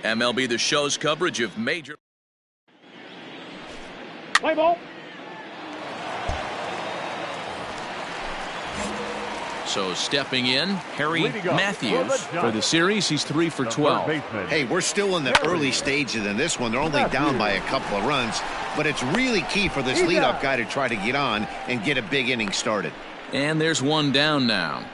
MLB The Show's coverage of major. Play ball. So stepping in, Harry Matthews. For the series, he's 3 for 12. Hey, we're still in the early stages in this one. They're only down by a couple of runs, but it's really key for this leadoff guy to try to get on and get a big inning started. And there's one down now.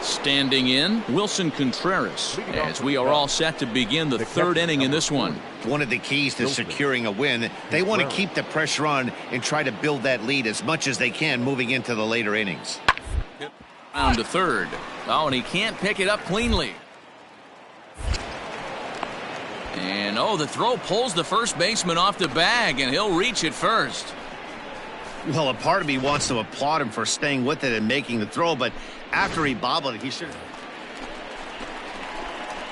Standing in, Wilson Contreras, as we are all set to begin the third inning in this one. One of the keys to securing a win, they want to keep the pressure on and try to build that lead as much as they can moving into the later innings. Round to third. Oh, and he can't pick it up cleanly. And, oh, the throw pulls the first baseman off the bag, and he'll reach it first. Well, a part of me wants to applaud him for staying with it and making the throw, but after he bobbled it, he should.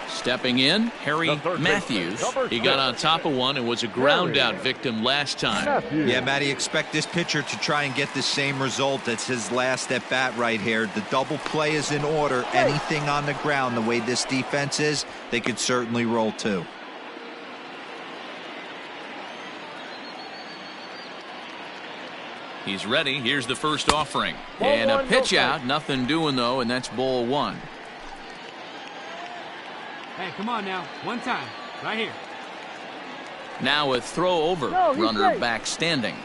Stepping in, Harry Matthews. He got on top of one and was a ground out victim last time. Yeah, Matty, expect this pitcher to try and get the same result. That's his last at bat right here. The double play is in order. Anything on the ground, the way this defense is, they could certainly roll too. He's ready. Here's the first offering. And a pitch out. Nothing doing, though, and that's ball one. Hey, come on now. One time. Right here. Now a throw over. Runner back standing.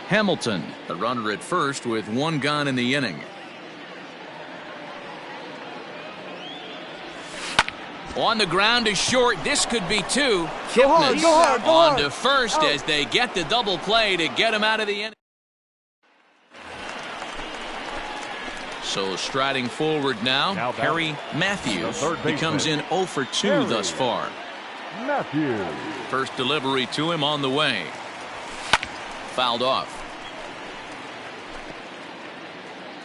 Hamilton, the runner at first with one gone in the inning. On the ground is short. This could be two. Go hard, on to first as they get the double play to get him out of the inning. So striding forward now Harry Matthews. He comes in 0 for 2 thus far. Matthews. First delivery to him on the way. Fouled off.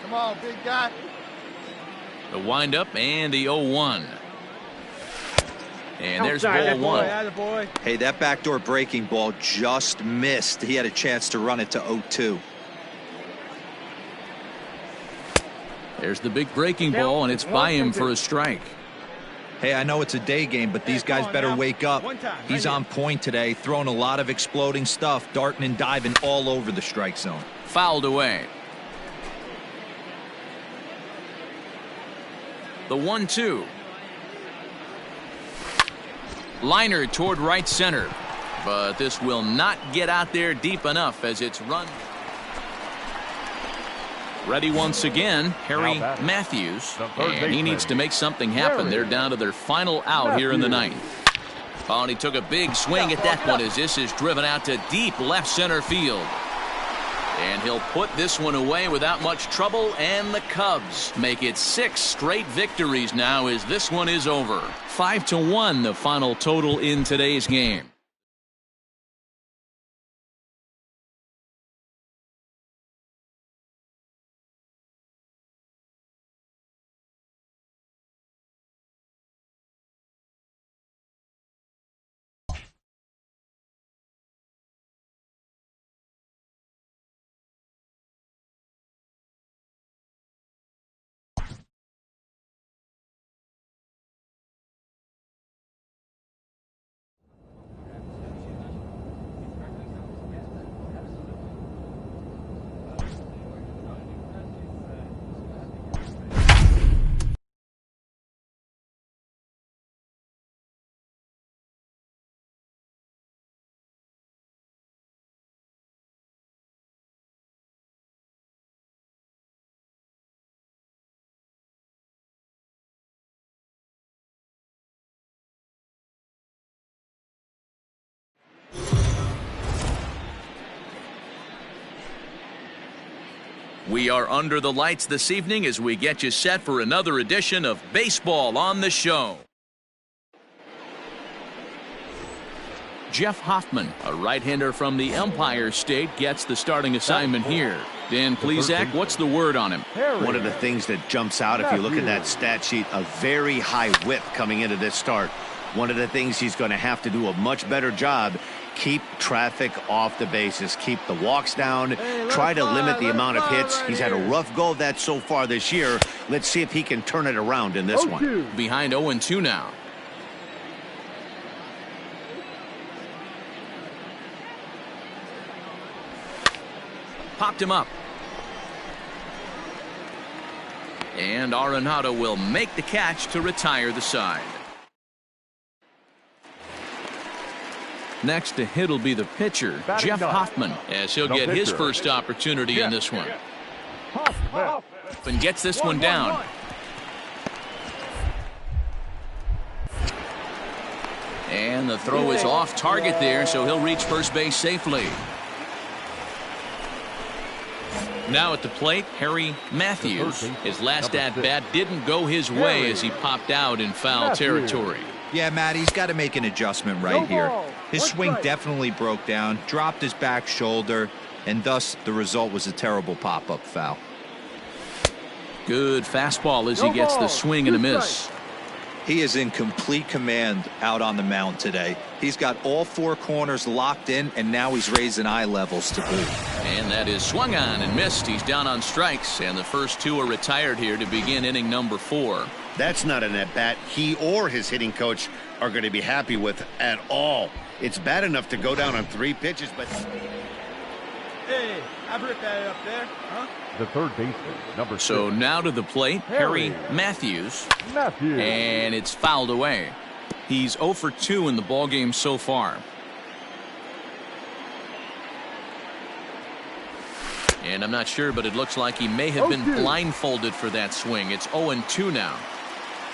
Come on, big guy. The windup and the 0-1. And there's ball one. Hey, that backdoor breaking ball just missed. He had a chance to run it to 0-2. There's the big breaking ball, and it's by him for a strike. Hey, I know it's a day game, but these guys better wake up. He's on point today, throwing a lot of exploding stuff, darting and diving all over the strike zone. Fouled away. The 1-2. Liner toward right center, but this will not get out there deep enough as it's run. Ready once again, Harry Matthews, and he needs to make something happen. They're down to their final out here in the ninth. Oh, and he took a big swing at that one as this is driven out to deep left center field. And he'll put this one away without much trouble, and the Cubs make it 6 straight victories now as this one is over. 5-1 the final total in today's game. We are under the lights this evening as we get you set for another edition of Baseball on the Show. Jeff Hoffman, a right-hander from the Empire State, gets the starting assignment here. Dan Plesac, what's the word on him? One of the things that jumps out if you look at that stat sheet, a very high whip coming into this start. One of the things he's going to have to do a much better job Keep traffic off the bases. Keep the walks down. Try to limit the amount of hits. He's had a rough go of that so far this year. Let's see if he can turn it around in this one. Behind 0-2 now. Popped him up. And Arenado will make the catch to retire the side. Next to hit will be the pitcher, Jeff Hoffman, as he'll get his first opportunity in this one. And gets this one down. And the throw is off target there, so he'll reach first base safely. Now at the plate, Harry Matthews. His last at-bat didn't go his way as he popped out in foul territory. Yeah, Matt, he's got to make an adjustment right here. His swing definitely broke down, dropped his back shoulder, and thus the result was a terrible pop-up foul. Good fastball as he gets the swing and a miss. He is in complete command out on the mound today. He's got all four corners locked in, and now he's raising eye levels to boot. And that is swung on and missed. He's down on strikes, and the first two are retired here to begin inning number 4. That's not an at-bat he or his hitting coach are going to be happy with at all. It's bad enough to go down on 3 pitches, but... Hey, I ripped that up there, huh? The third baseman, number 6. So now to the plate, Harry Matthews. And it's fouled away. He's 0 for 2 in the ballgame so far. And I'm not sure, but it looks like he may have been blindfolded for that swing. It's 0-2 now.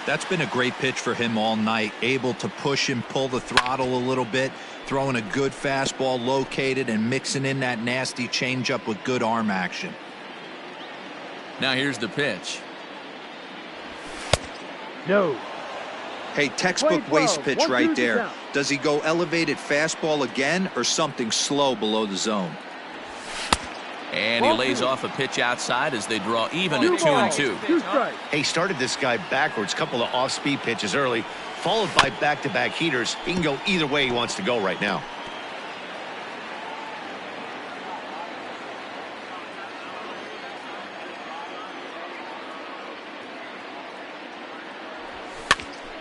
That's been a great pitch for him all night. Able to push and pull the throttle a little bit, throwing a good fastball located and mixing in that nasty changeup with good arm action. Now here's the pitch. No. Hey, textbook waste pitch right there. Does he go elevated fastball again or something slow below the zone? And he lays off a pitch outside as they draw even at 2-2. He started this guy backwards, couple of off-speed pitches early, followed by back-to-back heaters. He can go either way he wants to go right now.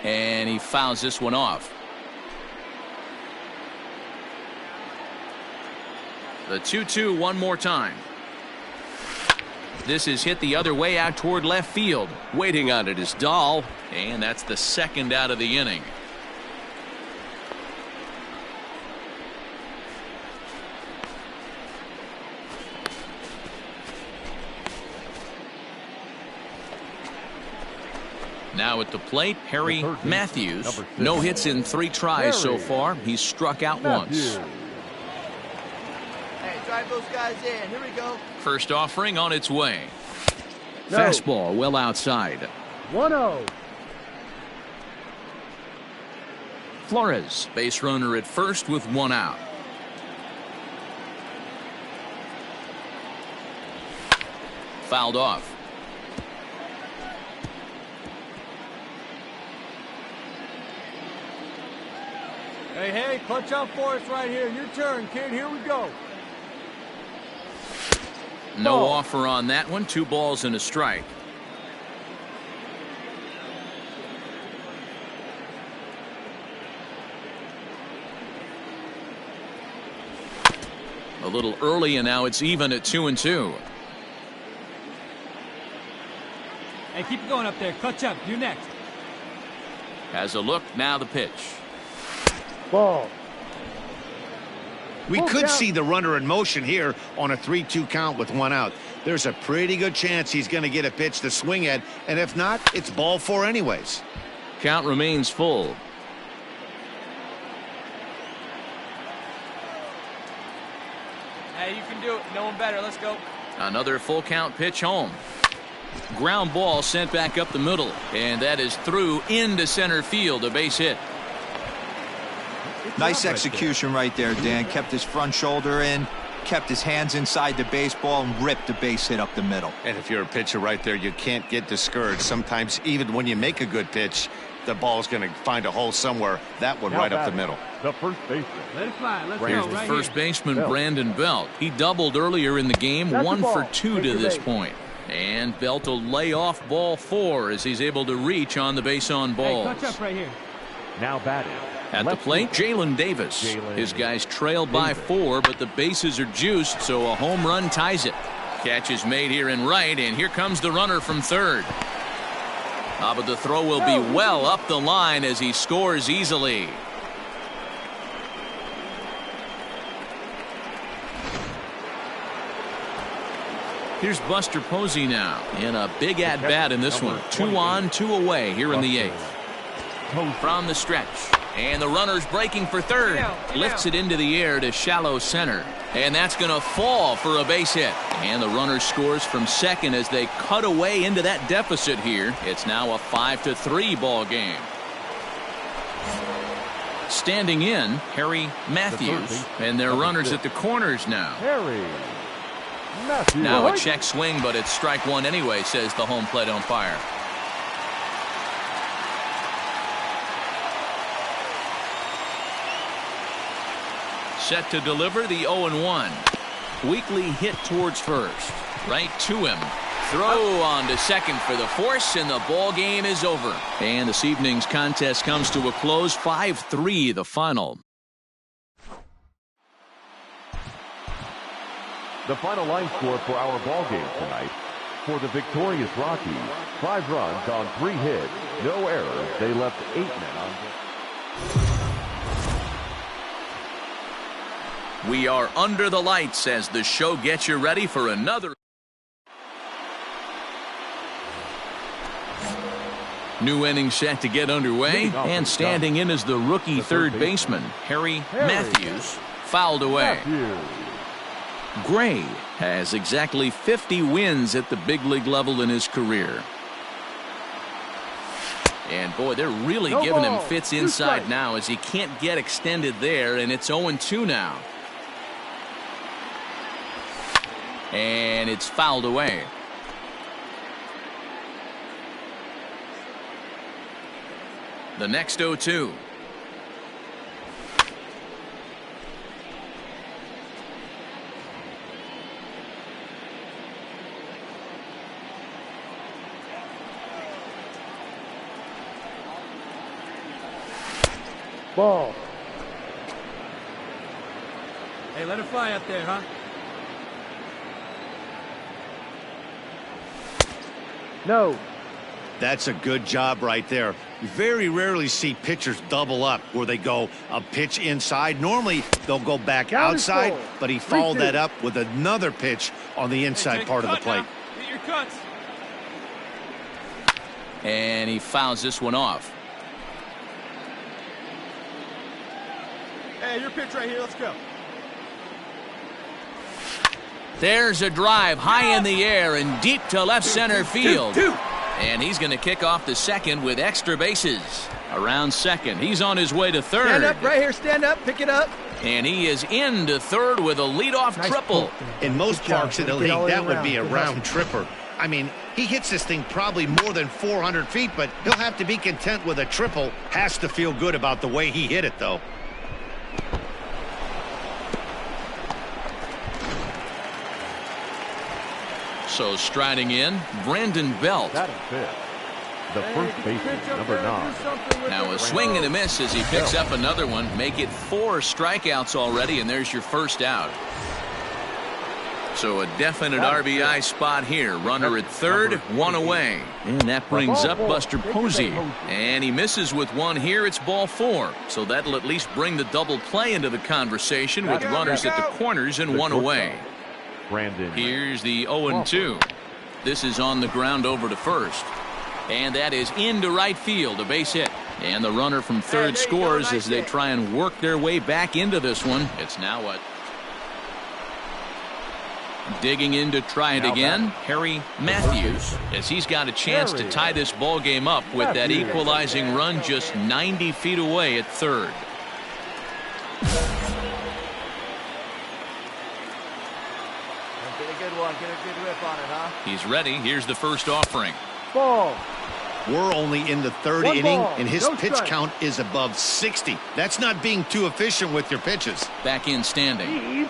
And he fouls this one off. The 2-2 one more time. This is hit the other way out toward left field. Waiting on it is Dahl, and that's the second out of the inning. Now at the plate, Harry Matthews. No hits in 3 tries so far. He's struck out once. Hey, drive those guys in. Here we go. First offering on its way. Fastball well outside. 1-0. Flores, base runner at first with 1 out. Fouled off. Hey, clutch up for us right here. Your turn, kid. Here we go. No offer on that one. 2 balls and a strike. A little early, and now it's even at 2-2. Hey, keep it going up there. Clutch up. You next. Has a look. Now the pitch. Ball. We could see the runner in motion here on a 3-2 count with 1 out. There's a pretty good chance he's going to get a pitch to swing at, and if not, it's ball 4 anyways. Count remains full. Hey, you can do it. No one better. Let's go. Another full count pitch home. Ground ball sent back up the middle, and that is through into center field, a base hit. Nice execution right there, Dan. Kept his front shoulder in, kept his hands inside the baseball, and ripped a base hit up the middle. And if you're a pitcher right there, you can't get discouraged. Sometimes even when you make a good pitch, the ball's going to find a hole somewhere. That one right up the middle. The first baseman. Let it fly. Let's Here's go. the Right first here. baseman, Brandon Belt. He doubled earlier in the game, That's 1 the for ball. 2 Take to your this base. point. And Belt will lay off ball 4 as he's able to reach on the base on balls. Hey, touch up right here. Now batting. At the plate, Jalen Davis. His guys trail by 4, but the bases are juiced, so a home run ties it. Catch is made here in right, and here comes the runner from third. But the throw will be well up the line as he scores easily. Here's Buster Posey now in a big at-bat in this one. 2 on, 2 away here in the 8th. From the stretch. And the runner's breaking for third. Lifts it into the air to shallow center. And that's going to fall for a base hit. And the runner scores from second as they cut away into that deficit here. It's now a 5-3 ball game. Standing in, Harry Matthews. And their runners at the corners now. Now a check swing, but it's strike 1 anyway, says the home plate umpire. Set to deliver the 0-1. Weakly hit towards first. Right to him. Throw on to second for the force, and the ball game is over. And this evening's contest comes to a close. 5-3 the final. The final line score for our ball game tonight. For the victorious Rockies, 5 runs on 3 hits, no errors. They left 8 men on base. We are under the lights as the show gets you ready for another. New inning set to get underway, and standing in is the rookie third baseman, Harry Matthews, fouled away. Gray has exactly 50 wins at the big league level in his career. And boy, they're really giving him fits inside now as he can't get extended there, and it's 0-2 now. And it's fouled away. The next 0-2. Ball. Hey, let it fly up there, huh? No. That's a good job right there. You very rarely see pitchers double up where they go a pitch inside. Normally they'll go back outside, but he followed that up with another pitch on the inside part of the plate. Hit your cuts. And he fouls this one off. Hey, your pitch right here. Let's go. There's a drive high in the air and deep to left center field. And he's going to kick off the second with extra bases. Around second, he's on his way to third. Stand up right here. Stand up. Pick it up. And he is into third with a leadoff triple. In most parks in the league, that would be a round tripper. I mean, he hits this thing probably more than 400 feet, but he'll have to be content with a triple. Has to feel good about the way he hit it, though. So striding in, Brandon Belt. That is it. The first baseman, number 9. Now a swing and a miss as he picks up another one. Make it 4 strikeouts already, and there's your first out. So a definite RBI spot here. Runner at third, 1 away. And that brings up Buster Posey. And he misses with 1 here. It's ball 4. So that'll at least bring the double play into the conversation with runners at the corners and 1 away. Here's the 0-2. This is on the ground over to first. And that is into right field, a base hit. And the runner from third scores as they try and work their way back into this one. It's now a digging in to try it again, Harry Matthews, as he's got a chance to tie this ball game up with that equalizing run just 90 feet away at third. Get a good one. Get a good whip on it, huh? He's ready. Here's the first offering. Ball. We're only in the third inning, and his pitch count is above 60. That's not being too efficient with your pitches. Back in standing.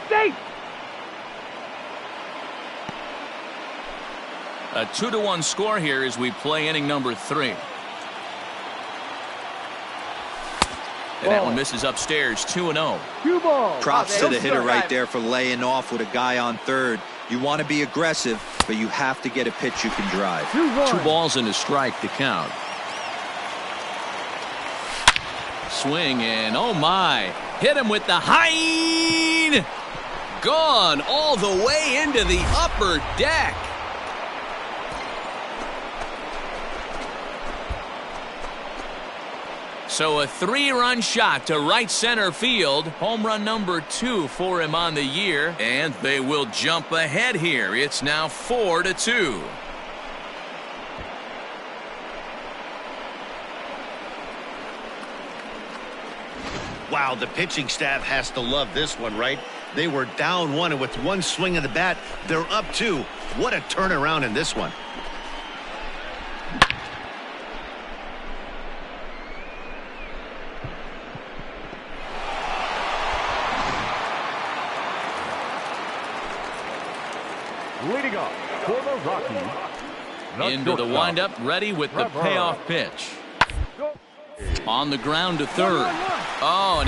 A 2-1 score here as we play inning number 3. And that one misses upstairs, 2-0. Props to the hitter right there for laying off with a guy on third. You want to be aggressive, but you have to get a pitch you can drive. 2 balls and a strike to count. Swing and oh my. Hit him with the hind. Gone all the way into the upper deck. So a 3-run shot to right center field. Home run number 2 for him on the year. And they will jump ahead here. It's now 4-2. Wow, the pitching staff has to love this one, right? They were down 1, and with 1 swing of the bat, they're up 2. What a turnaround in this one. Leading up for the Rockies. Into the windup, ready with the payoff pitch. On the ground to third. Oh,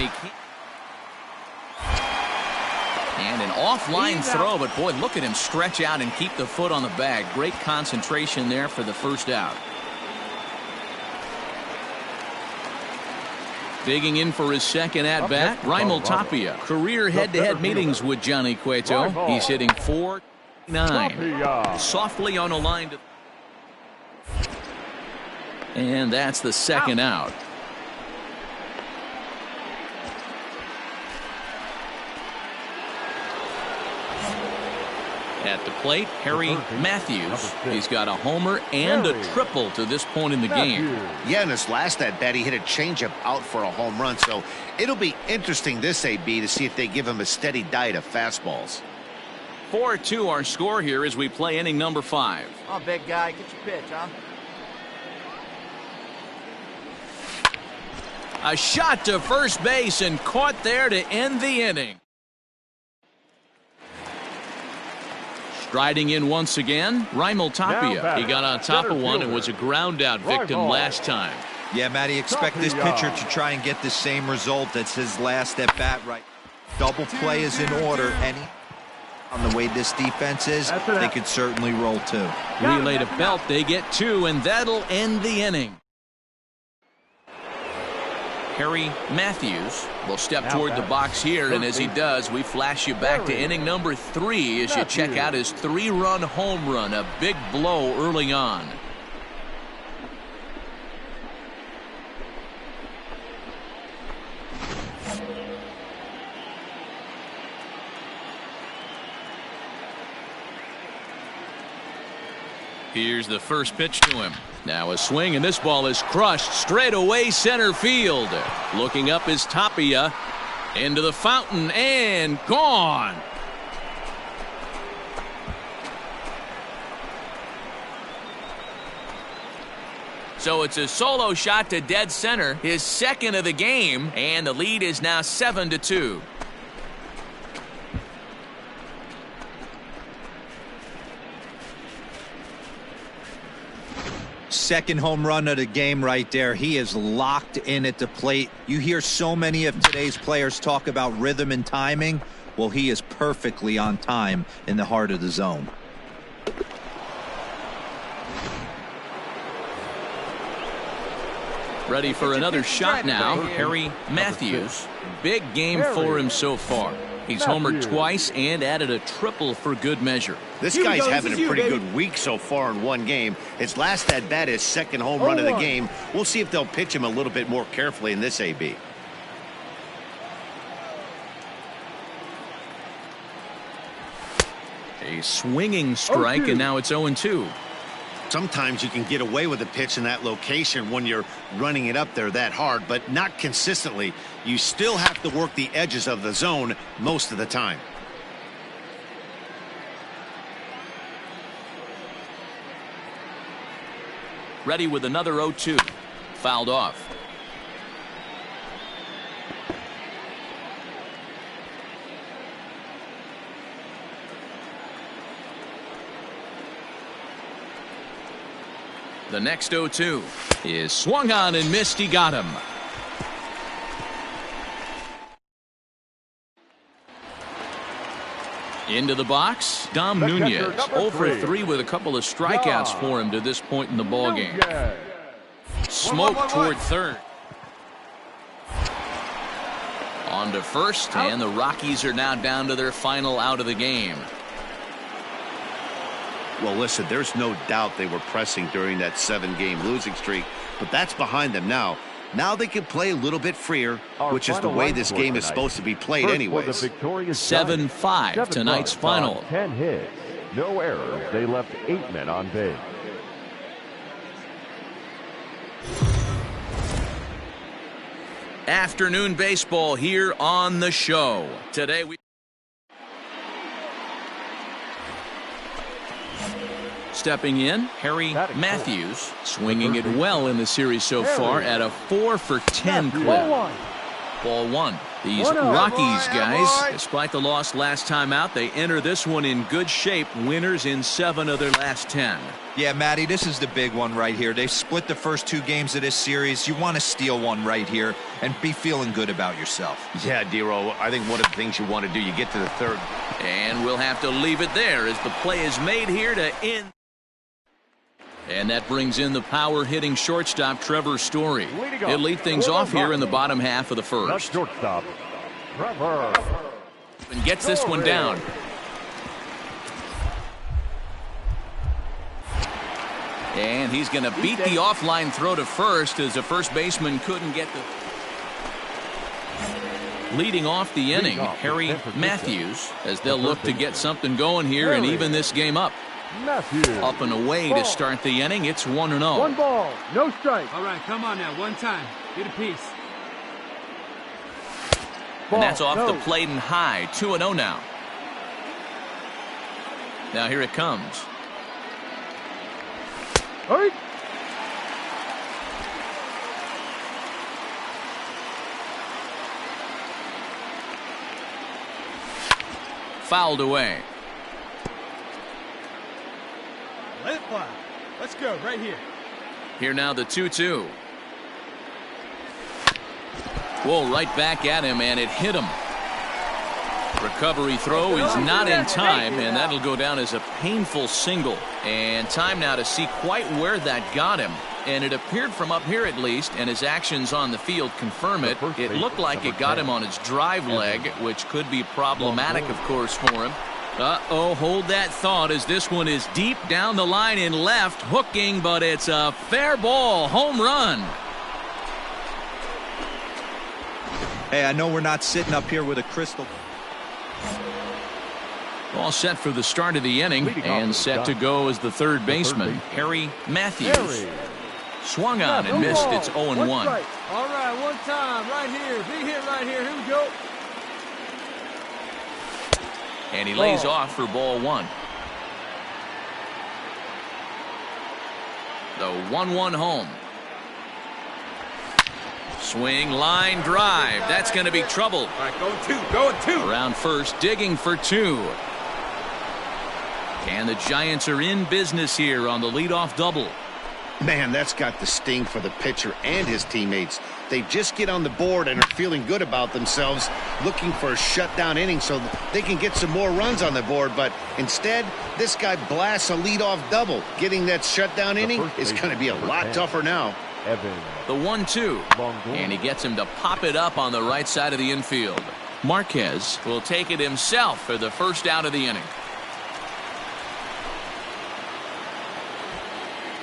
and an offline throw, but boy, look at him stretch out and keep the foot on the bag. Great concentration there for the first out. Digging in for his second at-bat, Raimel Tapia. Career head-to-head meetings with Johnny Cueto. He's hitting .409. Softly on a line to... And that's the second out. At the plate, Harry Matthews. He's got a homer and a triple to this point in the game. Yeah, in his last at-bat, he hit a changeup out for a home run. So it'll be interesting this AB to see if they give him a steady diet of fastballs. 4-2 our score here as we play inning number 5. Oh, big guy, get your pitch, huh? A shot to first base and caught there to end the inning. Striding in once again, Raimel Tapia. He got on top of one and was a ground out victim last time. Yeah, Matty, expect this pitcher to try and get the same result that's his last at bat right. Double play is in order, and on the way this defense is, they could certainly roll 2. Relay to Belt, they get 2, and that'll end the inning. Harry Matthews will step toward the box here, and as he does, we flash you back to inning number 3 as you check out his 3-run home run, a big blow early on. Here's the first pitch to him. Now a swing, and this ball is crushed straight away center field. Looking up is Tapia. Into the fountain and gone. So it's a solo shot to dead center, his second of the game, and the lead is now 7-2. Second home run of the game right there. He is locked in at the plate. You hear so many of today's players talk about rhythm and timing. Well, he is perfectly on time in the heart of the zone. Ready for another shot now, Harry Matthews. Big game for him so far. He's homered twice and added a triple for good measure. This guy's having a pretty good week so far in one game. His last at-bat is second home run of the game. We'll see if they'll pitch him a little bit more carefully in this AB. A swinging strike, and now it's 0-2. Sometimes you can get away with a pitch in that location when you're running it up there that hard, but not consistently. You still have to work the edges of the zone most of the time. Ready with another 0-2. Fouled off. The next 0-2 is swung on and missed. He got him. Into the box, Dom Nunez, 0 for 3 with a couple of strikeouts for him to this point in the ballgame. Smoke toward third. On to first, and the Rockies are now down to their final out of the game. Well, listen, there's no doubt they were pressing during that 7-game losing streak, but that's behind them now. Now they can play a little bit freer, which is the way this game is supposed to be played anyways. 7-5 tonight's final. 10 hits, no errors. They left 8 men on base. Afternoon baseball here on the show. Today we stepping in, Harry Matthews, swinging it well in the series so far at a 4 for 10 clip. Ball one. These Rockies guys, despite the loss last time out, they enter this one in good shape. Winners in 7 of their last 10. Yeah, Matty, this is the big one right here. They've split the first 2 games of this series. You want to steal one right here and be feeling good about yourself. Yeah, Dero, I think one of the things you want to do, you get to the third. And we'll have to leave it there as the play is made here to end. And that brings in the power-hitting shortstop, Trevor Story. He'll lead things off here in the bottom half of the first. Shortstop, Trevor. And gets this one down. And he's going to beat the offline throw to first as the first baseman couldn't get the... Leading off the inning, Harry Matthews, as they'll look to get something going here and even this game up. Up and away to start the inning. It's 1-0. 1 ball, no strike. All right, come on now, one time. Get a piece. And that's off the plate and high. 2-0 now. Now here it comes. Hurry. Fouled away. Let it fly. Let's go right here. Here now the 2-2. Whoa, right back at him, and it hit him. Recovery throw is not in time, and that'll go down as a painful single. And time now to see quite where that got him. And it appeared from up here at least, and his actions on the field confirm it. It looked like it got him on his drive leg, which could be problematic, of course, for him. Uh-oh, hold that thought as this one is deep down the line in left, hooking, but it's a fair ball, home run. Hey, I know we're not sitting up here with a crystal. All set for the start of the inning and set to go as the third baseman, Harry Matthews. Swung on and missed. It's 0-1. All right, one time, right here. Big hit right here. Here we go. And he lays off for ball one. The 1-1 home. Swing, line, drive. That's going to be trouble. All right, going two. Around first, digging for 2. And the Giants are in business here on the leadoff double. Man, that's got the sting for the pitcher and his teammates. They just get on the board and are feeling good about themselves, looking for a shutdown inning so they can get some more runs on the board. But instead, this guy blasts a leadoff double. Getting that shutdown inning is going to be a lot tougher now. The 1-2. And he gets him to pop it up on the right side of the infield. Marquez will take it himself for the first out of the inning.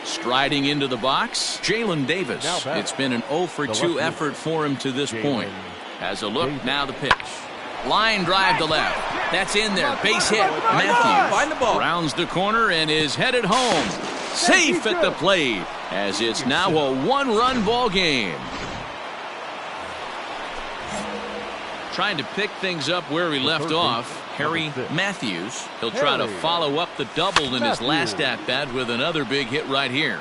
Striding into the box, Jalen Davis. It's been an 0 for 2 effort for him to this point. Has a look, now the pitch. Line drive to left. That's in there. Base hit. Matthews rounds the corner and is headed home. Safe at the plate as it's now a 1-run ball game. Trying to pick things up where he left off. Harry Matthews. He'll try to follow up the double in his last at-bat with another big hit right here.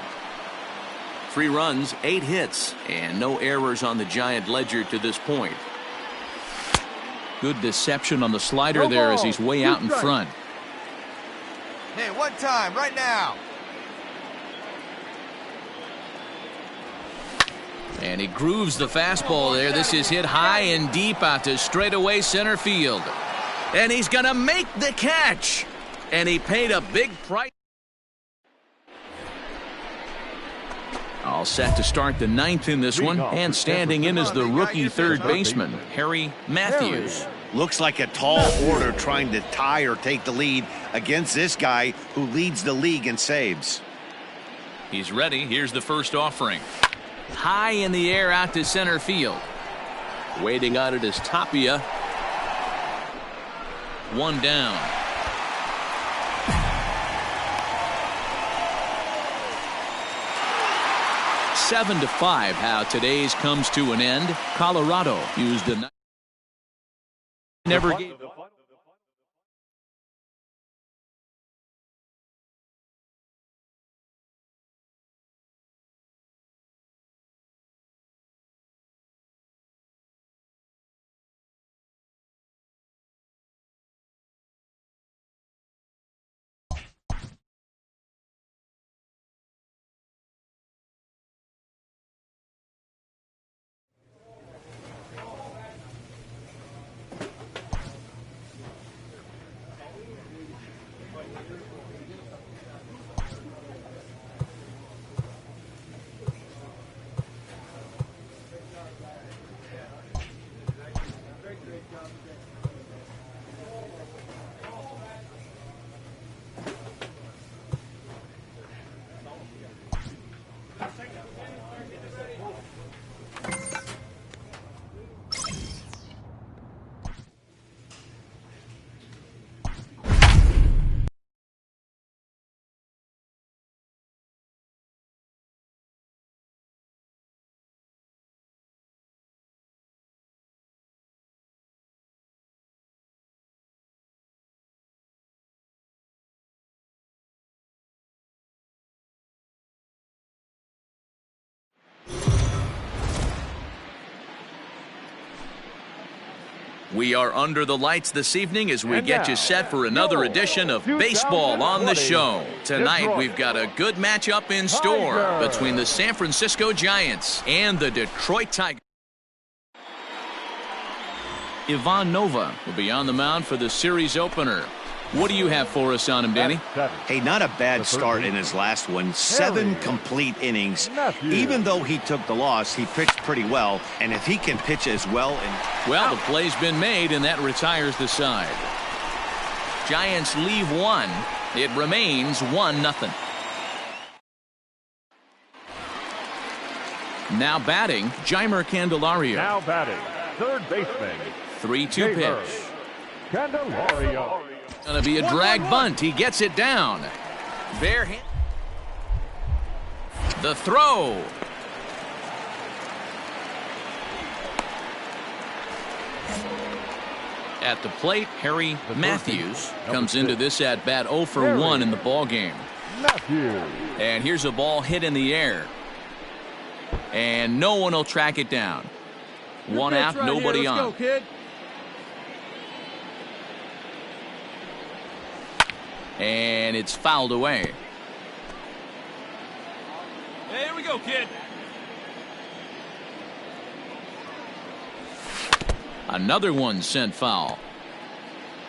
3 runs, 8 hits, and no errors on the Giant ledger to this point. Good deception on the slider there as he's way out in front. Hey, one time, right now. And he grooves the fastball there. This is hit high and deep out to straightaway center field. And he's going to make the catch. And he paid a big price. All set to start the 9th in this one. And standing in is the rookie third baseman, H.M.J.A. Looks like a tall order trying to tie or take the lead against this guy who leads the league in saves. He's ready. Here's the first offering. High in the air out to center field. Waiting on it is Tapia. 1 down. Seven to 5. How today's comes to an end. Colorado used a never gave. We are under the lights this evening as we get you set for another edition of Baseball on the Show. Tonight we've got a good matchup in store between the San Francisco Giants and the Detroit Tigers. Ivan Nova will be on the mound for the series opener. What do you have for us on him, Danny? Hey, not a bad start in his last one. 7 complete innings. Even though he took the loss, he pitched pretty well. And if he can pitch as well. Well, the play's been made, and that retires the side. Giants leave 1. It remains 1-0. Now batting, Jeimer Candelario. Now batting, third baseman. 3-2 pitch. Candelario. Going to be a drag bunt. He gets it down. Bare hand. The throw. At the plate, Harry Matthews comes into this at bat 0 for 1 in the ball game. And here's a ball hit in the air. And no one will track it down. 1 out, nobody on. Go, kid. And it's fouled away. Hey, here we go, kid. Another one sent foul.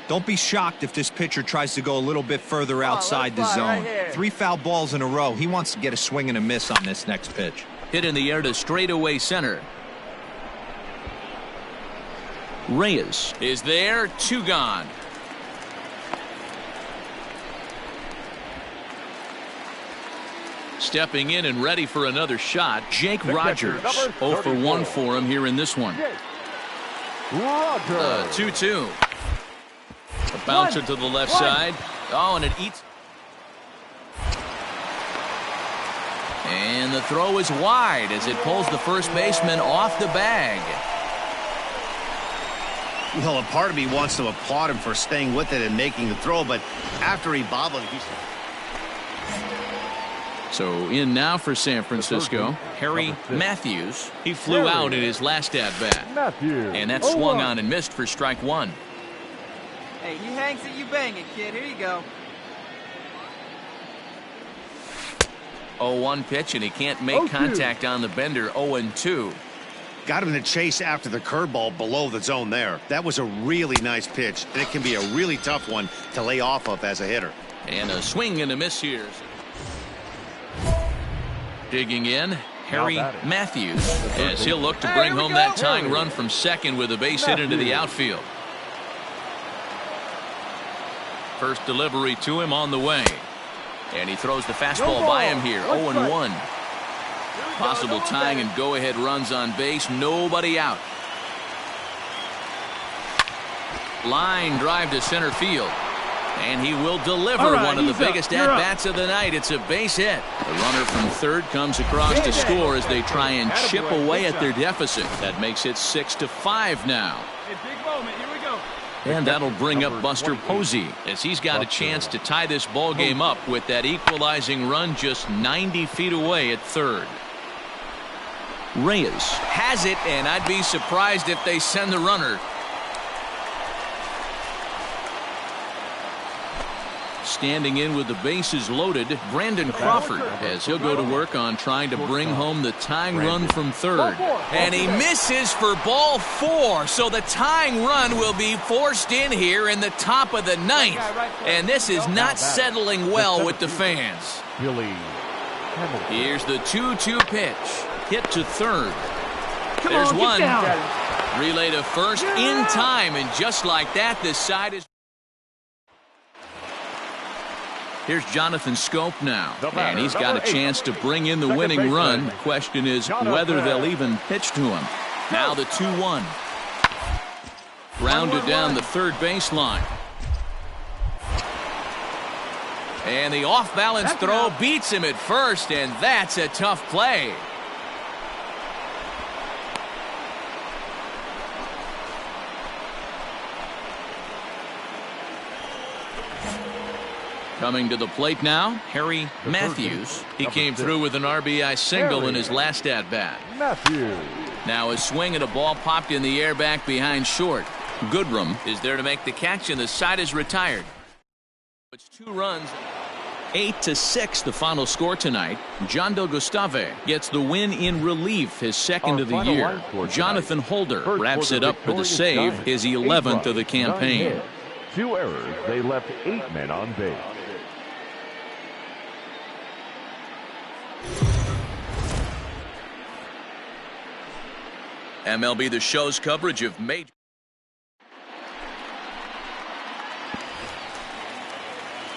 Don't be shocked if this pitcher tries to go a little bit further outside the zone. 3 foul balls in a row. He wants to get a swing and a miss on this next pitch. Hit in the air to straightaway center. Reyes is there. 2 gone. Stepping in and ready for another shot, Jake Rogers. 0 for 1 for him here in this one. 2-2. A bouncer to the left side. Oh, and it eats. And the throw is wide as it pulls the first baseman off the bag. Well, a part of me wants to applaud him for staying with it and making the throw, but after he bobbled, So in now for San Francisco, Harry Matthews. He flew out in his last at-bat. And that swung on and missed for strike one. Hey, he hangs it, you bang it, kid. Here you go. 0-1 pitch, and he can't make contact on the bender. 0-2. Got him to chase after the curveball below the zone there. That was a really nice pitch, and it can be a really tough one to lay off of as a hitter. And a swing and a miss here. Digging in, Harry Matthews, as he'll look to bring home that tying run from second with a base hit into the outfield. First delivery to him on the way. And he throws the fastball by him here. 0-1. Possible tying and go-ahead runs on base. Nobody out. Line drive to center field. And he will deliver one of the biggest at-bats of the night. It's a base hit. The runner from third comes across to score as they try and chip away at their deficit. That makes it 6-5 now. Hey, big moment. Here we go. And that'll bring up Buster Posey as he's got a chance to tie this ball game up with that equalizing run just 90 feet away at third. Reyes has it, and I'd be surprised if they send the runner. Standing in with the bases loaded, Brandon Crawford, as he'll go to work on trying to bring home the tying run from third. And he misses for ball 4, so the tying run will be forced in here in the top of the ninth. And this is not settling well with the fans. Here's the 2-2 pitch. Hit to third. There's one. Relay to first in time, and just like that, this side is... Here's Jonathan Scope now, and he's got a chance to bring in the winning run. The question is whether they'll even pitch to him. Now the 2-1. Grounded down the third baseline. And the off-balance throw beats him at first, and that's a tough play. Coming to the plate now, Harry Matthews. He came through with an RBI single in his last at-bat. Now a swing and a ball popped in the air back behind short. Goodrum is there to make the catch, and the side is retired. It's 2 runs. 8-6 the final score tonight. John Del Gustave gets the win in relief, his second of the year. Jonathan Holder wraps it up with a save, his 11th of the campaign. 2 errors. They left 8 men on base. MLB The Show's coverage of major.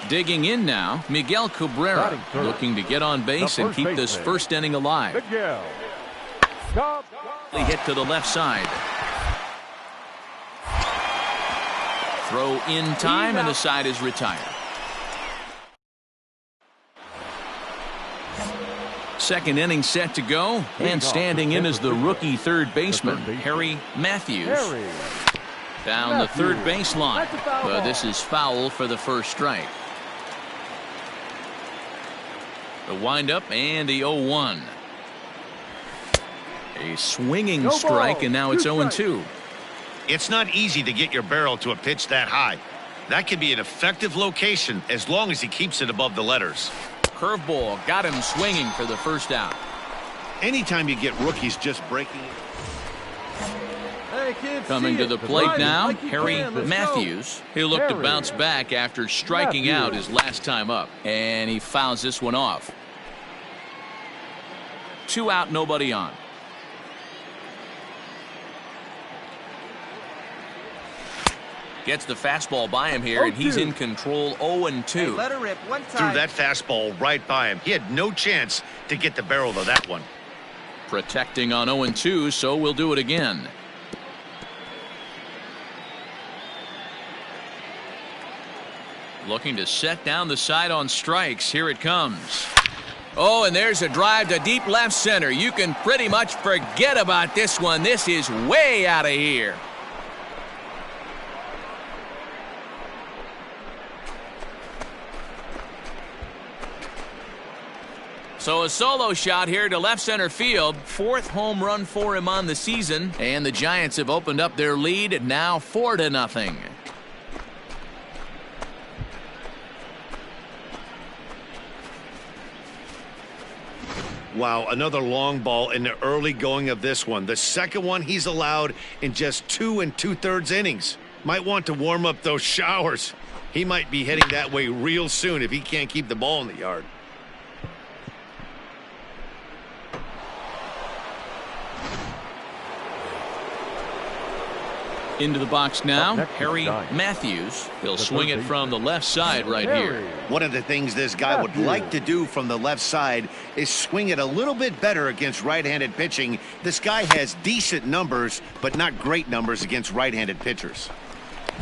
Digging in now, Miguel Cabrera looking to get on base and keep this first inning alive. Hit to the left side. Throw in time, and the side is retired. Second inning set to go, and standing in is the rookie third baseman, Harry Matthews. Down the third baseline, but this is foul for the first strike. The windup and the 0-1. A swinging strike, and now it's 0-2. It's not easy to get your barrel to a pitch that high. That can be an effective location as long as he keeps it above the letters. Curveball got him swinging for the first out. Anytime you get rookies just breaking. Hey, kids, coming to the plate now, Harry Matthews. Go. He'll look to bounce back after striking out his last time up, and he fouls this one off. 2 out, nobody on. Gets the fastball by him here, and he's in control. 0-2. Hey, let her rip one time. Threw that fastball right by him. He had no chance to get the barrel of that one. Protecting on 0-2, so we'll do it again. Looking to set down the side on strikes. Here it comes. Oh, and there's a drive to deep left center. You can pretty much forget about this one. This is way out of here. So a solo shot here to left center field. 4th home run for him on the season. And the Giants have opened up their lead now 4-0. Wow, another long ball in the early going of this one. The second one he's allowed in just 2 2/3 innings. Might want to warm up those showers. He might be heading that way real soon if he can't keep the ball in the yard. Into the box now, Harry Matthews. He'll swing it from the left side right here. One of the things this guy would like to do from the left side is swing it a little bit better against right-handed pitching. This guy has decent numbers, but not great numbers against right-handed pitchers.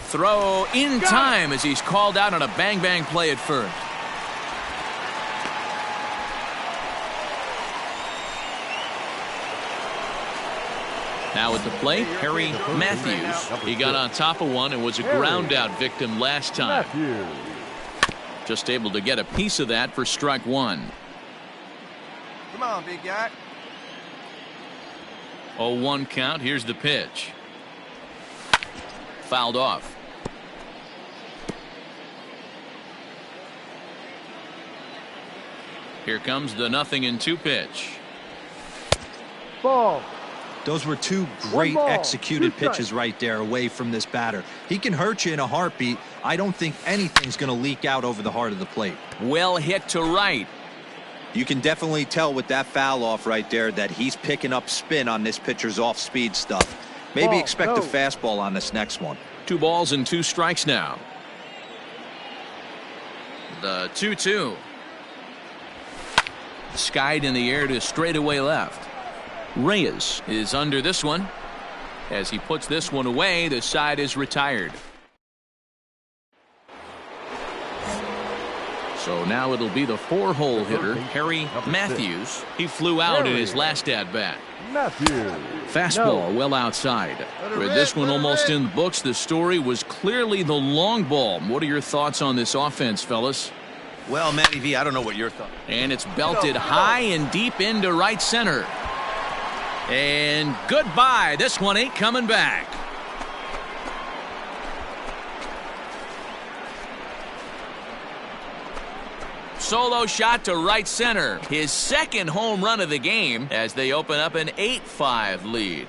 Throw in time as he's called out on a bang-bang play at first. Now at the plate, Harry Matthews. He got on top of one and was a ground-out victim last time. Just able to get a piece of that for strike one. Come on, big guy. 0-1 count. Here's the pitch. Fouled off. Here comes the 0-2 pitch. Ball. Those were two great executed pitches right there away from this batter. He can hurt you in a heartbeat. I don't think anything's going to leak out over the heart of the plate. Well hit to right. You can definitely tell with that foul off right there that he's picking up spin on this pitcher's off-speed stuff. Maybe expect a fastball on this next one. 2 balls and 2 strikes now. The 2-2. Skied in the air to straightaway left. Reyes is under this one. As he puts this one away, the side is retired. So now it'll be the 4-hole hitter, Harry Matthews. He flew out in his last at-bat. Fastball well outside. With this one almost in the books, the story was clearly the long ball. What are your thoughts on this offense, fellas? Well, Matty V, I don't know what your thoughts. And it's belted high and deep into right center. And goodbye. This one ain't coming back. Solo shot to right center. His 2nd home run of the game as they open up an 8-5 lead.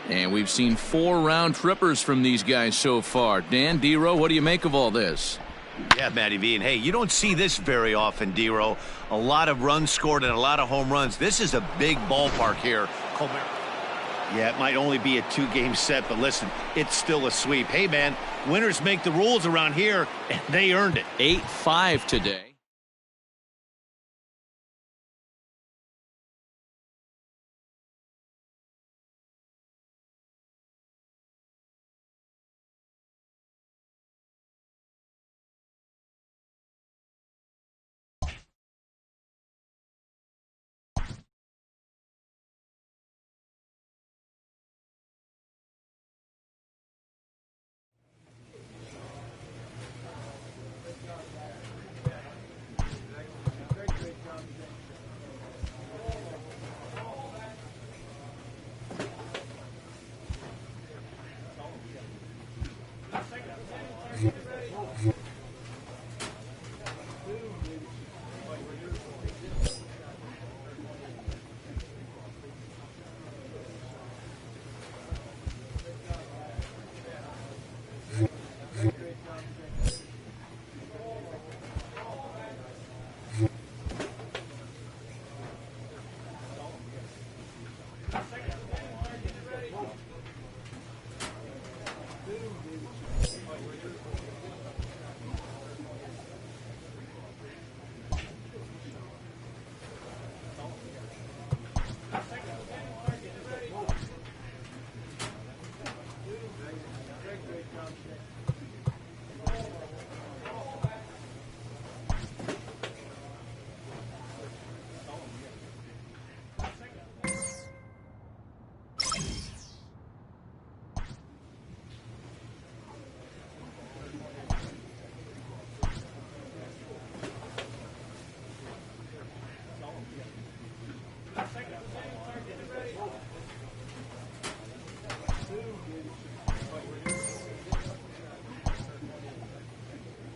And we've seen 4 round trippers from these guys so far. Dan, D-Row, what do you make of all this? Yeah, Matty V, and hey, you don't see this very often, D-Row. A lot of runs scored and a lot of home runs. This is a big ballpark here. Yeah, it might only be a 2-game set, but listen, it's still a sweep. Hey, man, winners make the rules around here, and they earned it. 8-5 today.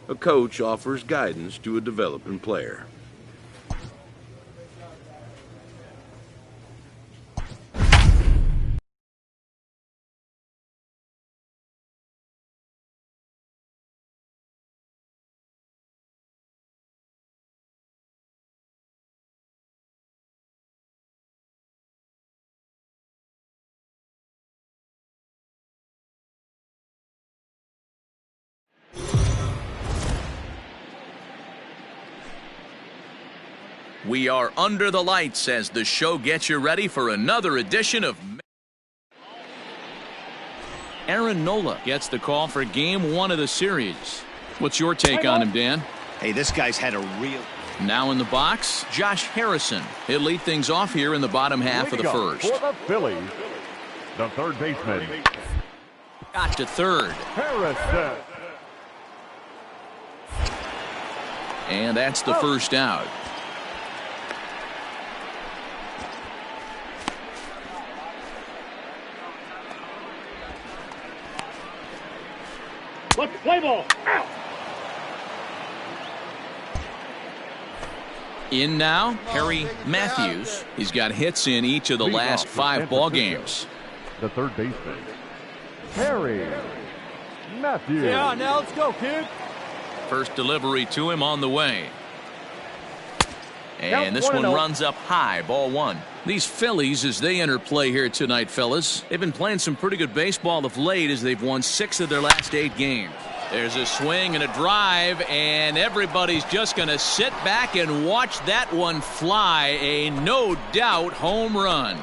A coach offers guidance to a developing player. We are under the lights as the show gets you ready for another edition of Aaron Nola gets the call for game 1 of the series. What's your take on him, Dan? Hey, this guy's had a real... Now in the box, Josh Harrison. He'll lead things off here in the bottom half of the first. For the Phillies, the third baseman. Got to third. Harrison. And that's the first out. Let's play ball. Out. In now, Harry Matthews. He's got hits in each of the last 5 ball games. The third baseman, Harry Matthews. Yeah, now let's go, kid. First delivery to him on the way. And this one runs up high, ball 1. These Phillies, as they enter play here tonight, fellas, they've been playing some pretty good baseball of late as they've won 6 of their last 8 games. There's a swing and a drive, and everybody's just going to sit back and watch that one fly. A no-doubt home run.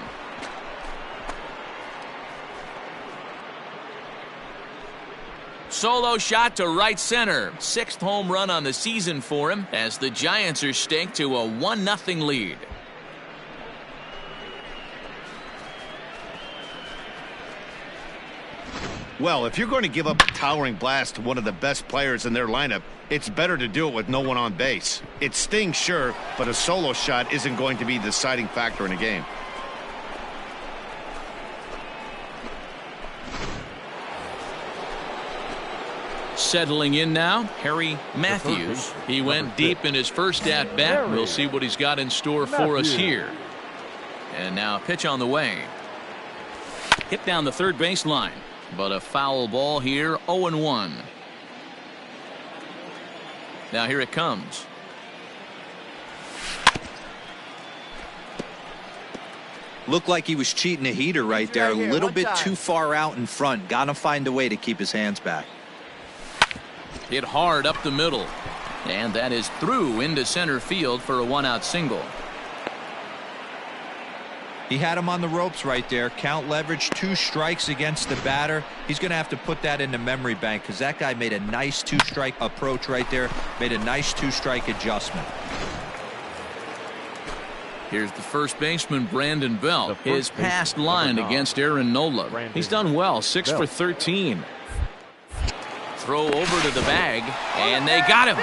Solo shot to right center. 6th home run on the season for him as the Giants are staked to a 1-0 lead. Well, if you're going to give up a towering blast to one of the best players in their lineup, it's better to do it with no one on base. It stings, sure, but a solo shot isn't going to be the deciding factor in a game. Settling in now, Harry Matthews. He went deep in his first at-bat. We'll see what he's got in store for us here. And now pitch on the way. Hit down the third baseline. But a foul ball here, 0-1. Now here it comes. Looked like he was cheating a heater right there. A little bit too far out in front. Got to find a way to keep his hands back. Hit hard up the middle. And that is through into center field for a 1-out single. He had him on the ropes right there. Count leverage, 2 strikes against the batter. He's going to have to put that in the memory bank because that guy made a nice 2-strike approach right there. Made a nice 2-strike adjustment. Here's the first baseman, Brandon Belt. His past line against Aaron Nola. He's done well, 6 for 13. Throw over to the bag, and they got him.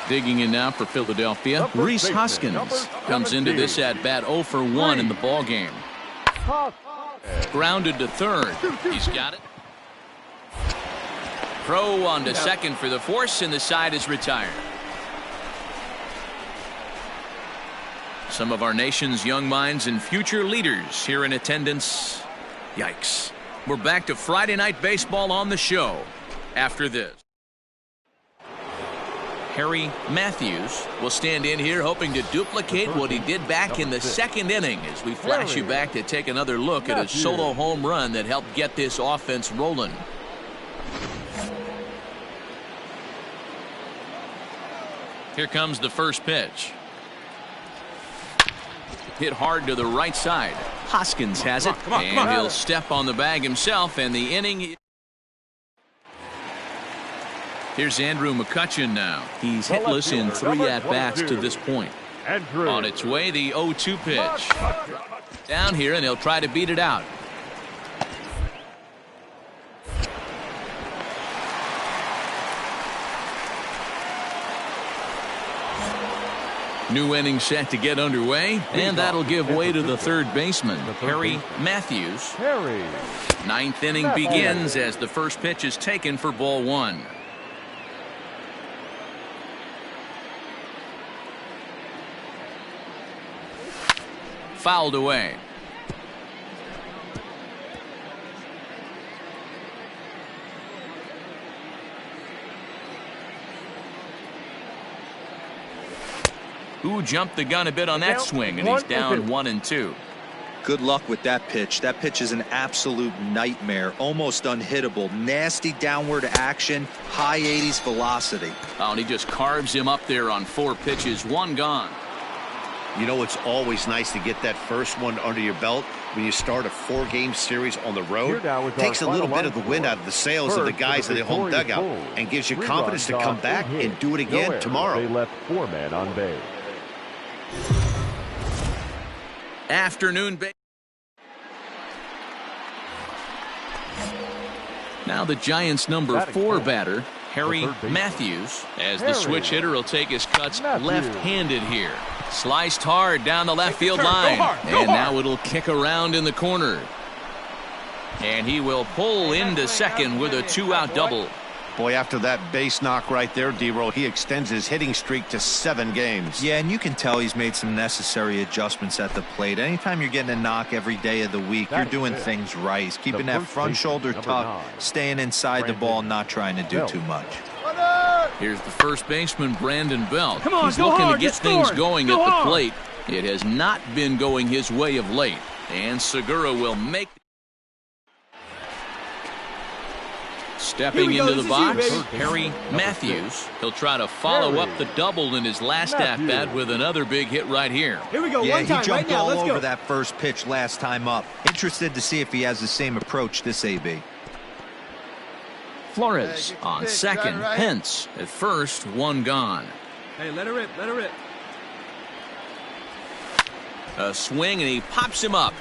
Digging in now for Philadelphia, Rhys Hoskins comes into this at-bat 0 for 1 in the ball game. Grounded to third. He's got it. Throw on to second for the force, and the side is retired. Some of our nation's young minds and future leaders here in attendance. Yikes. We're back to Friday Night Baseball on the show after this. Harry Matthews will stand in here hoping to duplicate what he did back in the 2nd inning as we flash you back to take another look at a solo home run that helped get this offense rolling. Here comes the first pitch. Hit hard to the right side. Hoskins has it, and he'll step on the bag himself, and the inning. Here's Andrew McCutchen now. He's hitless in 3 at-bats to this point. On its way, the 0-2 pitch. Down here, and he'll try to beat it out. New inning set to get underway, and that'll give way to the third baseman, Harry Matthews. Ninth inning begins as the first pitch is taken for ball one. Fouled away. Who jumped the gun a bit on that swing, and he's down 1-2. Good luck with that pitch. That pitch is an absolute nightmare, almost unhittable. Nasty downward action, high 80s velocity. Oh, and he just carves him up there on 4 pitches, 1 gone. You know, it's always nice to get that first one under your belt when you start a 4-game series on the road. Takes a little bit of the wind out of the sails of the guys in the home dugout and gives you confidence to come back and do it again tomorrow. They left 4 men on base. Afternoon. Now the Giants' number 4 batter, Harry Matthews, as the switch hitter will take his cuts left-handed here. Sliced hard down the left field line, and now it'll kick around in the corner. And he will pull into second with a 2-out double. Boy, after that base knock right there, D-Roll, he extends his hitting streak to 7 games. Yeah, and you can tell he's made some necessary adjustments at the plate. Anytime you're getting a knock every day of the week, you're doing things right. He's keeping that front shoulder tucked, staying inside the ball, not trying to do too much. Here's the first baseman, Brandon Belt. Come on, he's looking to get things going at the hard. plate. It has not been going his way of late. And Segura will make. Stepping into the box, Harry Matthews. He'll try to follow up the double in his last at-bat with another big hit right here. Here we go. Yeah, One time, he jumped right now. all Let's over go. that first pitch last time up. Interested to see if he has the same approach this AB. Flores on second, Pence at first, 1 gone. Hey, let her rip, let her rip. A swing, and he pops him up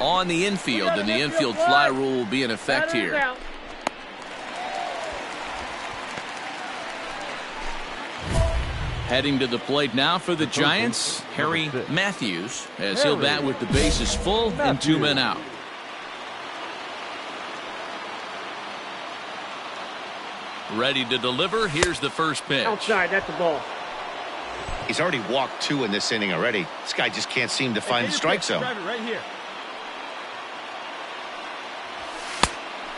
on the infield, and the infield fly rule will be in effect here. Heading to the plate now for the Giants, Harry Matthews, as he'll bat with the bases full and 2 men out. Ready to deliver. Here's the first pitch. Outside, that's the ball. He's already walked 2 in this inning already. This guy just can't seem to find the strike zone. Drive it right here.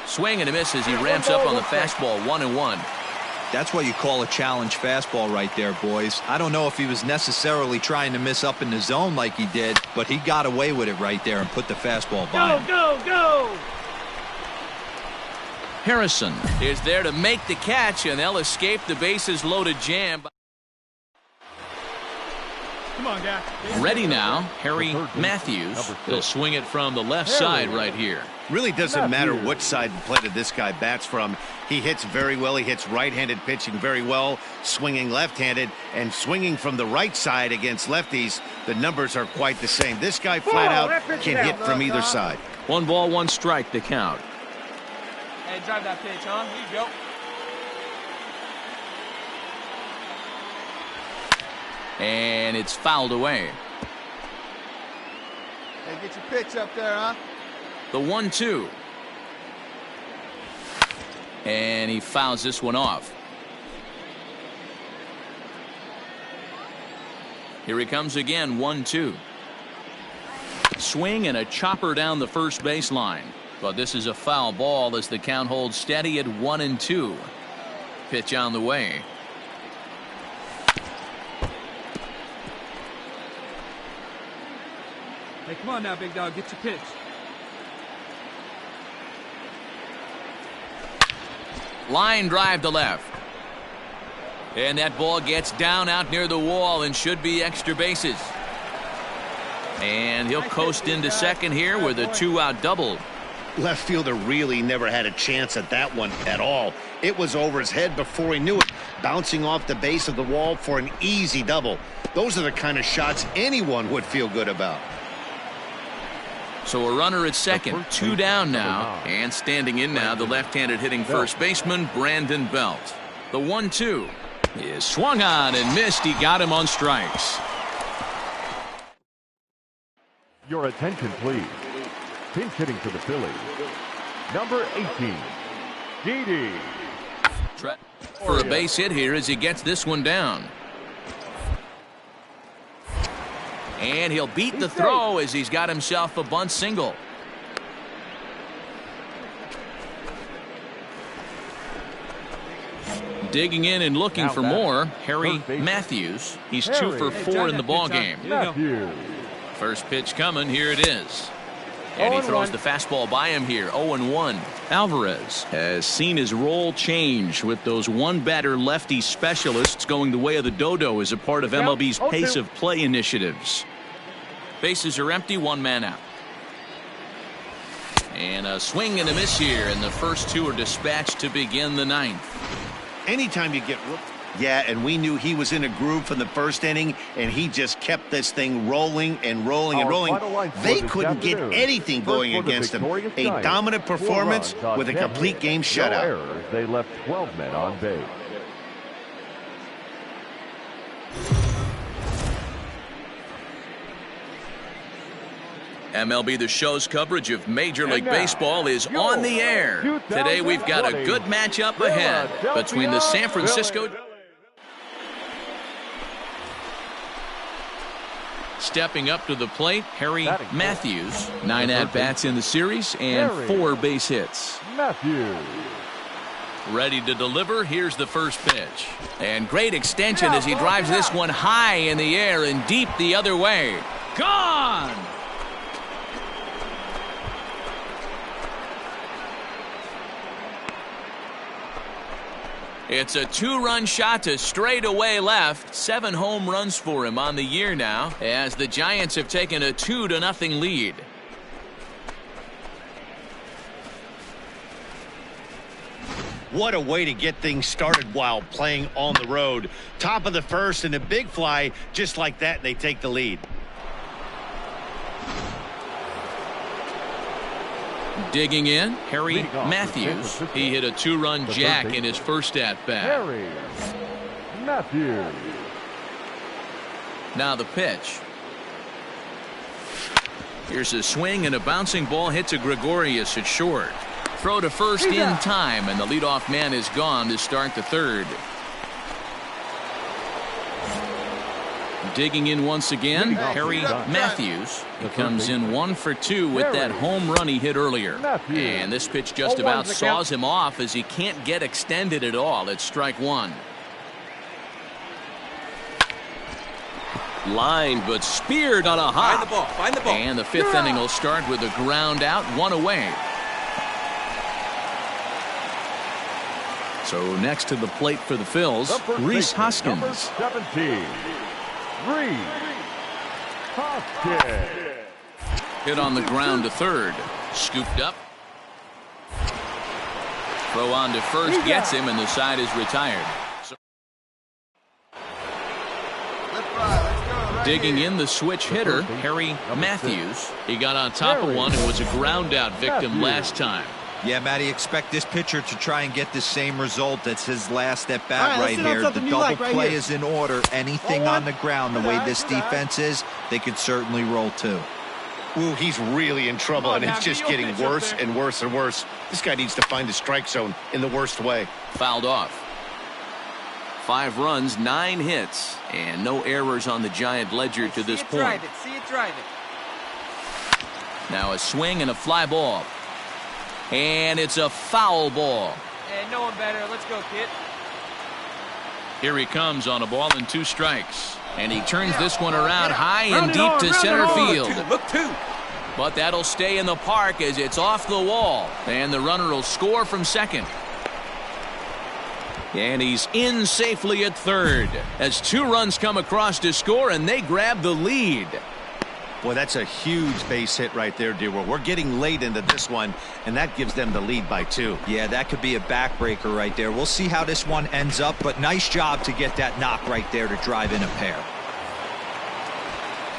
Swing and a miss as he ramps up on the fastball, 1-1. That's what you call a challenge fastball right there, boys. I don't know if he was necessarily trying to miss up in the zone like he did, but he got away with it right there and put the fastball by him. Go, go, go! Harrison is there to make the catch, and they'll escape the bases loaded jam. Come on, guy. Ready now, Harry Matthews. He'll swing it from the left side right here. Really doesn't matter which side of the plate this guy bats from. He hits very well. He hits right-handed pitching very well, swinging left-handed, and swinging from the right side against lefties. The numbers are quite the same. This guy flat out can hit from either side. 1 ball, 1 strike, the count. Hey, drive that pitch, huh? Here you go. And it's fouled away. Hey, get your pitch up there, huh? The 1-2. And he fouls this one off. Here he comes again, 1-2. Swing and a chopper down the first baseline. But this is a foul ball as the count holds steady at 1-2. Pitch on the way. Hey, come on now, big dog. Get your pitch. Line drive to left. And that ball gets down out near the wall and should be extra bases. And he'll coast into second here with a 2-out double. Left fielder really never had a chance at that one at all. It was over his head before he knew it, bouncing off the base of the wall for an easy double. Those are the kind of shots anyone would feel good about. So a runner at second, 2 down now, and standing in now the left-handed hitting first baseman Brandon Belt. The 1-2 is swung on and missed. He got him on strikes. Your attention, please. Pinch hitting for the Phillies, number 18, Didi. For a base hit here as he gets this one down. And he'll beat the throw as he's got himself a bunt single. Digging in and looking for more, Harry Matthews. He's 2 for 4 in the ballgame. First pitch coming, here it is. And he throws the fastball by him here, 0-1. Alvarez has seen his role change with those one-batter lefty specialists going the way of the dodo as a part of MLB's pace of play initiatives. Bases are empty, 1 man out. And a swing and a miss here, and the first 2 are dispatched to begin the 9th. Anytime you get... Yeah, and we knew he was in a groove from the first inning, and he just kept this thing rolling and rolling and rolling. They couldn't get anything going against him. A dominant performance with a complete game shutout. They left 12 men on base. MLB The Show's coverage of Major League Baseball is on the air. Today we've got a good matchup ahead between the San Francisco... Stepping up to the plate, Harry Matthews. 9 at-bats in the series and 4 base hits. Matthews. Ready to deliver. Here's the first pitch. And great extension as he drives this one high in the air and deep the other way. Gone! It's a 2-run shot to straightaway left. 7 home runs for him on the year now as the Giants have taken a 2-0 lead. What a way to get things started while playing on the road. Top of the first and a big fly just like that, and they take the lead. Digging in, Harry Matthews. He hit a 2-run jack in his first at-bat. Harry Matthews. Now the pitch. Here's a swing and a bouncing ball hit to Gregorius at short. Throw to first in time, and the leadoff man is gone to start the 3rd. Digging in once again, Harry Matthews. He comes in 1 for 2 with that home run he hit earlier. And this pitch just about saws him off as he can't get extended at all. It's strike 1. Line, but speared on a hop. Find the ball. And the 5th inning will start with a ground out, 1 away. So next to the plate for the Phils, Rhys Hoskins. Number 17. Rhys Hoskins. Hit on the ground to 3rd. Scooped up. Throw on to first gets him, and the side is retired. Digging in the switch hitter, Harry Matthews. He got on top of one and was a ground out victim last time. Yeah, Matty, expect this pitcher to try and get the same result. That's his last at bat right here. The double play is in order. Anything on the ground, the way this defense is, they could certainly roll too. Ooh, he's really in trouble, and it's just getting worse and worse and worse. This guy needs to find the strike zone in the worst way. Fouled off. 5 runs, 9 hits, and no errors on the Giant ledger to this point. See it drive it. Now a swing and a fly ball. And it's a foul ball. And no one better. Let's go, kid. Here he comes on a ball and 2 strikes. And he turns this one around high and deep to center field. Look 2. But that'll stay in the park as it's off the wall. And the runner will score from second. And he's in safely at 3rd as 2 runs come across to score, and they grab the lead. Boy, that's a huge base hit right there, dear. We're getting late into this one, and that gives them the lead by 2. Yeah, that could be a backbreaker right there. We'll see how this one ends up, but nice job to get that knock right there to drive in a pair.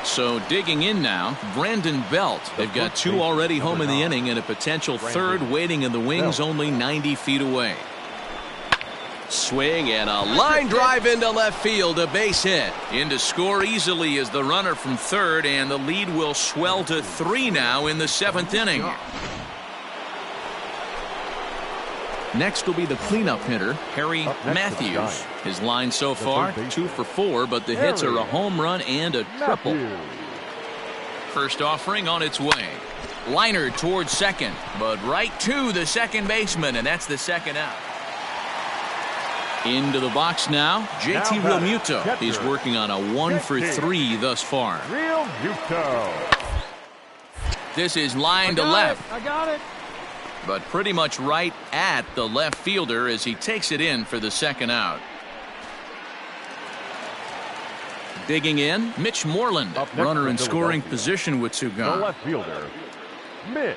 So digging in now, Brandon Belt. They've got 2 already home in the inning and a potential 3rd waiting in the wings only 90 feet away. Swing and a line drive into left field, a base hit. In to score easily is the runner from 3rd, and the lead will swell to 3 now in the 7th inning. Next will be the cleanup hitter, Harry Matthews. His line so far, 2 for 4, but the hits are a home run and a triple. First offering on its way. Liner towards second, but right to the second baseman, and that's the second out. Into the box now, JT Realmuto. He's working on a 1 for 3 thus far. This is line to left. I got it. But pretty much right at the left fielder as he takes it in for the second out. Digging in, Mitch Moreland. Runner in scoring position with 2 gone. The left fielder, Mitch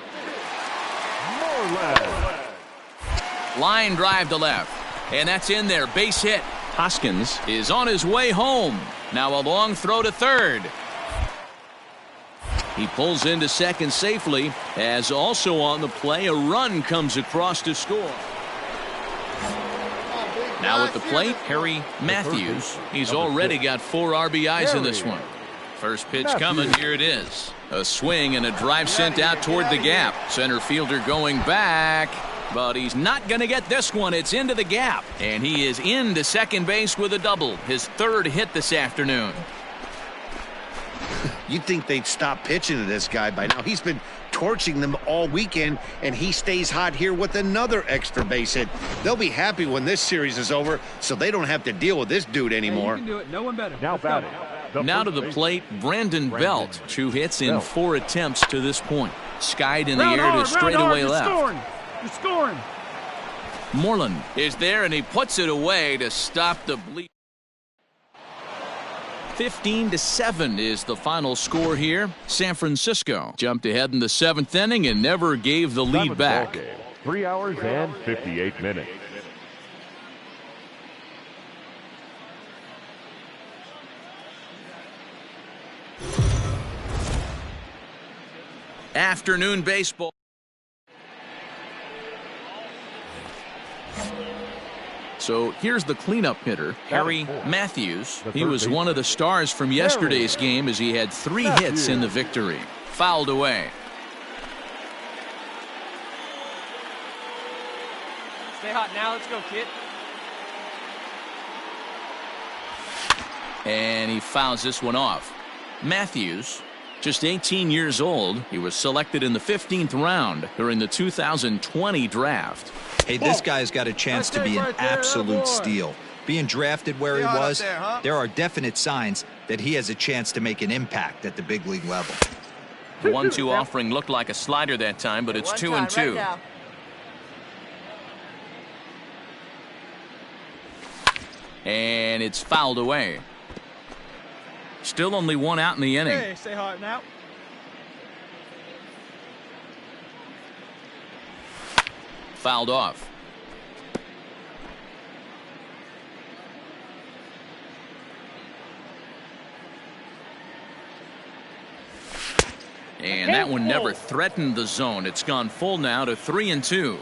Moreland. Line drive to left. And that's in there. Base hit. Hoskins is on his way home. Now a long throw to third. He pulls into second safely, as also on the play a run comes across to score. Now at the plate, Harry Matthews. He's already got 4 RBIs in this one. First pitch coming, here it is. A swing and a drive sent out toward the gap. Center fielder going back, but he's not going to get this one. It's into the gap, and he is into second base with a double. His 3rd hit this afternoon. You'd think they'd stop pitching to this guy by now. He's been torching them all weekend, and he stays hot here with another extra base hit. They'll be happy when this series is over, so they don't have to deal with this dude anymore. You can do it. No one better. Now batting. Now to the plate, Brandon Belt. 2 hits in 4 attempts to this point. Skied in the air to straightaway left. You're scoring. Moreland is there, and he puts it away to stop the bleed. 15-7 is the final score here. San Francisco jumped ahead in the 7th inning and never gave the lead back. 3 hours and 58 minutes. Afternoon baseball. So here's the cleanup hitter, Harry Matthews. He was one of the stars from yesterday's game as he had 3 hits in the victory. Fouled away. Stay hot now. Let's go, kid. And he fouls this one off. Matthews, just 18 years old, he was selected in the 15th round during the 2020 draft. Hey, this guy's got a chance to be an absolute steal. Being drafted where he was, there are definite signs that he has a chance to make an impact at the big league level. The 1-2 offering looked like a slider that time, but it's 2-2. Right, and it's fouled away. Still only 1 out in the inning. Hey, stay hot now. Fouled off. And that one never threatened the zone. It's gone full now to 3-2.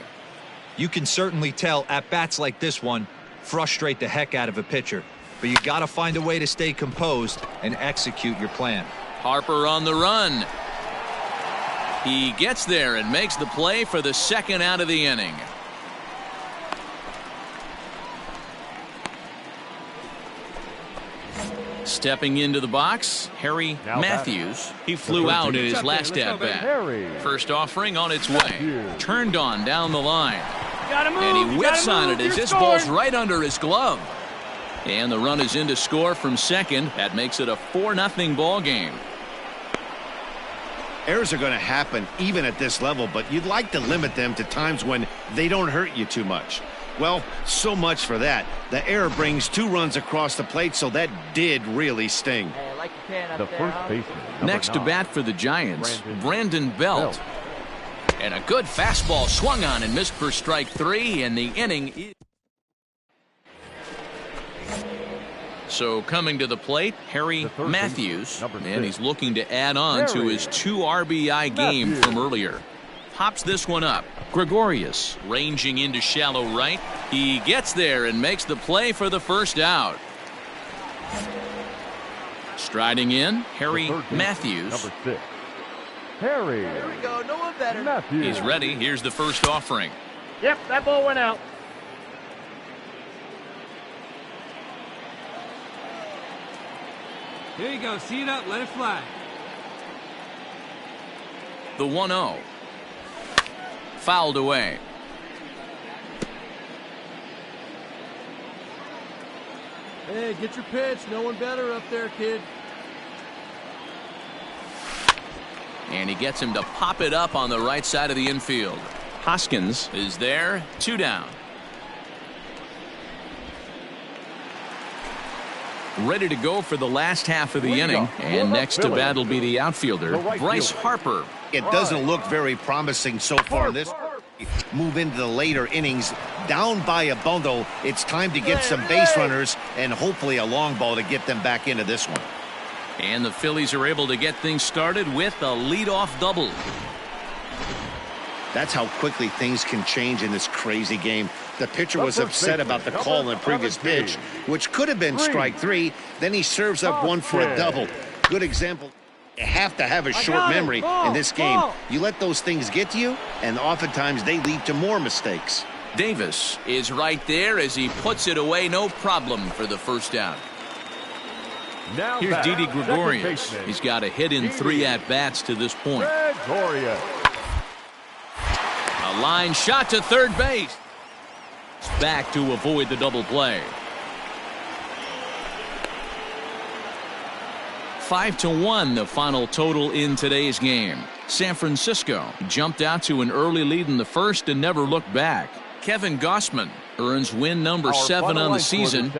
You can certainly tell at bats like this one frustrate the heck out of a pitcher, but you got to find a way to stay composed and execute your plan. Harper on the run. He gets there and makes the play for the 2nd out of the inning. Stepping into the box, Harry Matthews. He flew out in his last at-bat. First offering on its way. Turned on down the line. And he whips on it as this ball's right under his glove. And the run is in to score from second. That makes it a 4-0 ball game. Errors are going to happen even at this level, but you'd like to limit them to times when they don't hurt you too much. Well, so much for that. The error brings 2 runs across the plate, so that did really sting. Hey, I like the can up the there, first huh? baseman. Next to bat for the Giants, Brandon Belt. And a good fastball swung on and missed for strike 3, and the inning is... So coming to the plate, Harry Matthews, and he's looking to add on to his 2 RBI game from earlier. Pops this one up. Gregorius ranging into shallow right. He gets there and makes the play for the 1st out. Striding in, Harry Matthews. Number 6. Harry. There we go. No one better. Matthews. He's ready. Here's the first offering. Yep, that ball went out. Here you go. See it up. Let it fly. The 1-0. Fouled away. Hey, get your pitch. No one better up there, kid. And he gets him to pop it up on the right side of the infield. Hoskins is there. 2 down. Ready to go for the last half of the inning. And next to bat will be the outfielder, Bryce Harper. It doesn't look very promising so far in this. Move into the later innings. Down by a bundle. It's time to get some base runners and hopefully a long ball to get them back into this one. And the Phillies are able to get things started with a leadoff double. That's how quickly things can change in this crazy game. The pitcher was upset about the call in the previous pitch, which could have been strike 3. Then he serves up one for a double. Good example. You have to have a short memory in this game. You let those things get to you, and oftentimes they lead to more mistakes. Davis is right there as he puts it away. No problem for the first out. Now here's Didi Gregorius. He's got a hit in 3 at-bats to this point. Gregorius. A line shot to third base. It's back to avoid the double play. 5-1 the final total in today's game. San Francisco jumped out to an early lead in the first and never looked back. Kevin Gossman earns win number 7 on the season.